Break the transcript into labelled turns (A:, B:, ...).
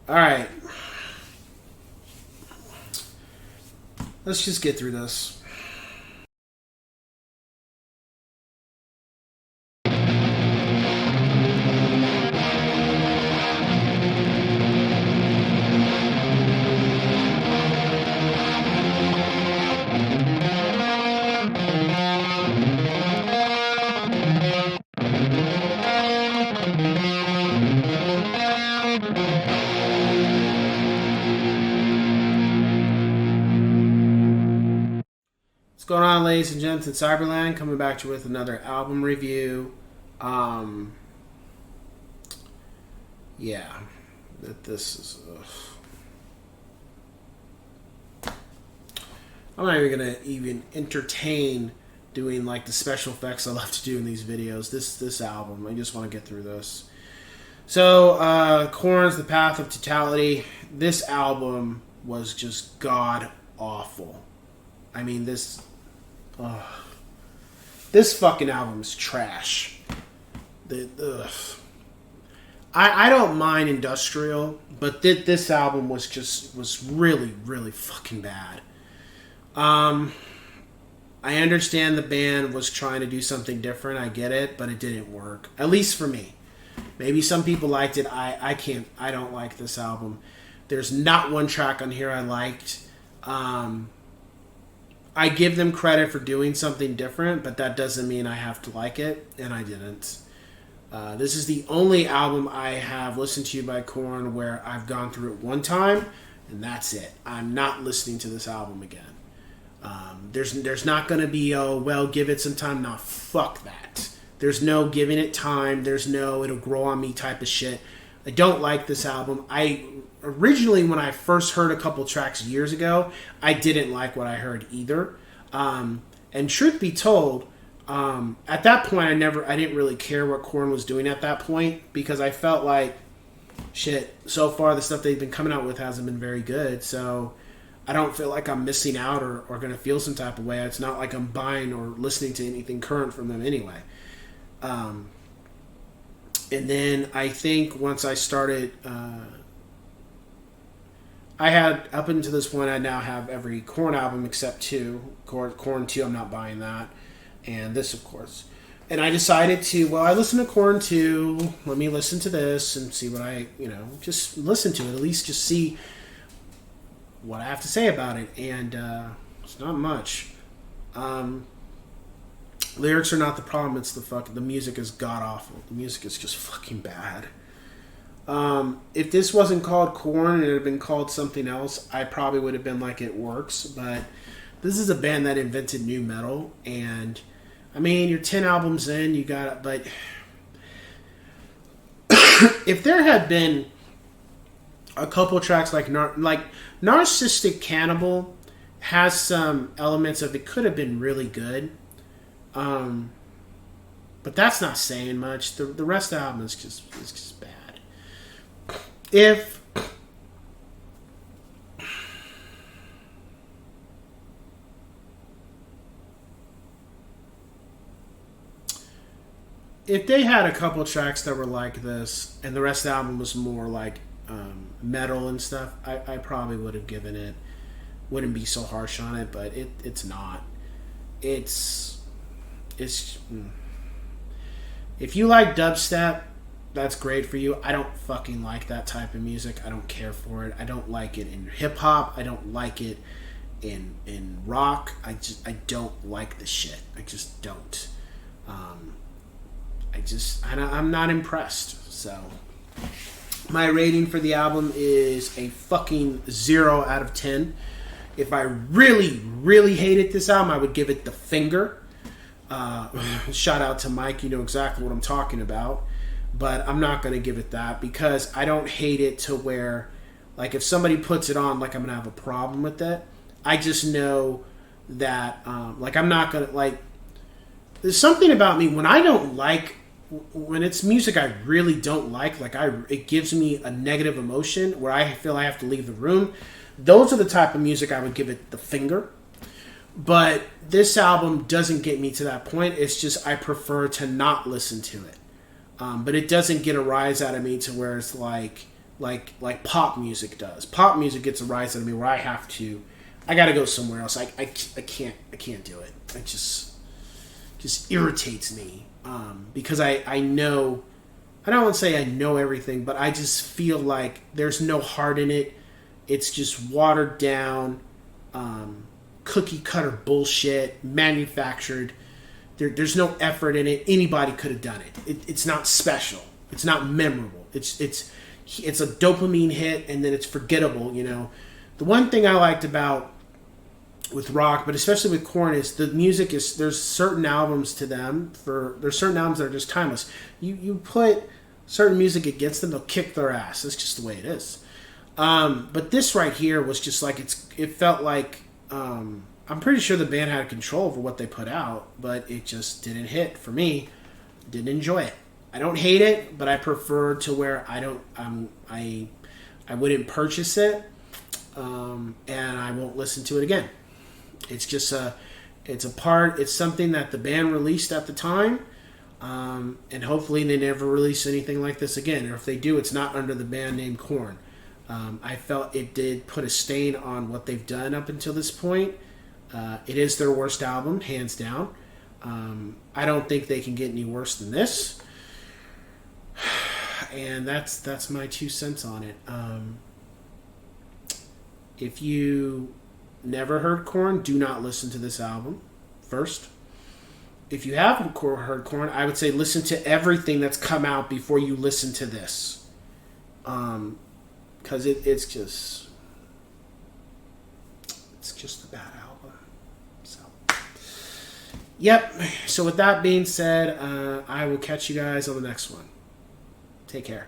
A: All right. Let's just get through this. What's going on, ladies and gents in Cyberland? Coming back to you with another album review. Um, yeah, this is. I'm not even gonna even entertain doing like the special effects I love to do in these videos. This album, I just want to get through this. So, Korn's The Path of Totality. This album was just god awful. I mean, this fucking album is trash. I don't mind industrial, but this album was really really fucking bad. I understand the band was trying to do something different. I get it, but it didn't work. At least for me. Maybe some people liked it. I can't. I don't like this album. There's not one track on here I liked. I give them credit for doing something different, but that doesn't mean I have to like it, and I didn't. This is the only album I have listened to by Korn where I've gone through it one time, and that's it. I'm not listening to this album again. There's not going to be, oh, well, give it some time. Nah, fuck that. There's no giving it time. There's no it'll grow on me type of shit. I don't like this album. Originally, when I first heard a couple tracks years ago, I didn't like what I heard either. And truth be told, at that point, I didn't really care what Korn was doing at that point because I felt like, shit, so far the stuff they've been coming out with hasn't been very good. So I don't feel like I'm missing out or going to feel some type of way. It's not like I'm buying or listening to anything current from them anyway. And then I think once I started, I had, up until this point, I now have every Korn album except two. Korn 2, I'm not buying that. And this, of course. And I decided to, well, I listened to Korn 2. Let me listen to this and see what just listen to it. At least just see what I have to say about it. And it's not much. Lyrics are not the problem. It's the music is god awful. The music is just fucking bad. If this wasn't called Korn and it had been called something else, I probably would have been like, it works. But this is a band that invented nu metal, and I mean, you're 10 albums in, you got it. But if there had been a couple tracks like Narcissistic Cannibal has some elements of it could have been really good. But that's not saying much. The rest of the album is just bad. If they had a couple tracks that were like this, and the rest of the album was more like metal and stuff, I probably would have given it, wouldn't be so harsh on it, but it's not. It's if you like dubstep, that's great for you. I don't fucking like that type of music. I don't care for it. I don't like it in hip hop. I don't like it in rock. I don't like the shit. I just don't. I'm not impressed. So my rating for the album is a fucking 0 out of 10. If I really, really hated this album, I would give it the finger. Shout out to Mike, you know exactly what I'm talking about. But I'm not going to give it that because I don't hate it to where, like, if somebody puts it on, like, I'm going to have a problem with it. I just know that, I'm not going to, like, there's something about me when I don't like, when it's music I really don't like, it gives me a negative emotion where I feel I have to leave the room. Those are the type of music I would give it the finger. But this album doesn't get me to that point. It's just I prefer to not listen to it. But it doesn't get a rise out of me to where it's like like pop music does. Pop music gets a rise out of me where I got to go somewhere else. I can't do it. It just irritates me because I know. I don't want to say I know everything, but I just feel like there's no heart in it. It's just watered down, cookie cutter bullshit, manufactured. There's no effort in it. Anybody could have done it. It's not special. It's not memorable. It's a dopamine hit, and then it's forgettable. The one thing I liked about with rock, but especially with Korn, is the music is there's certain albums to them there's certain albums that are just timeless. You put certain music against them, they'll kick their ass. That's just the way it is. But this right here was just like it felt like I'm pretty sure the band had control over what they put out, but it just didn't hit for me. Didn't enjoy it. I don't hate it, but I prefer to where I wouldn't purchase it, and I won't listen to it again. It's just it's something that the band released at the time, and hopefully they never release anything like this again. Or if they do, it's not under the band name Korn. I felt it did put a stain on what they've done up until this point. It is their worst album, hands down. I don't think they can get any worse than this. And that's my 2 cents on it. If you never heard Korn, do not listen to this album first. If you haven't heard Korn, I would say listen to everything that's come out before you listen to this. Because it's just a bad album. So, yep. So with that being said, I will catch you guys on the next one. Take care.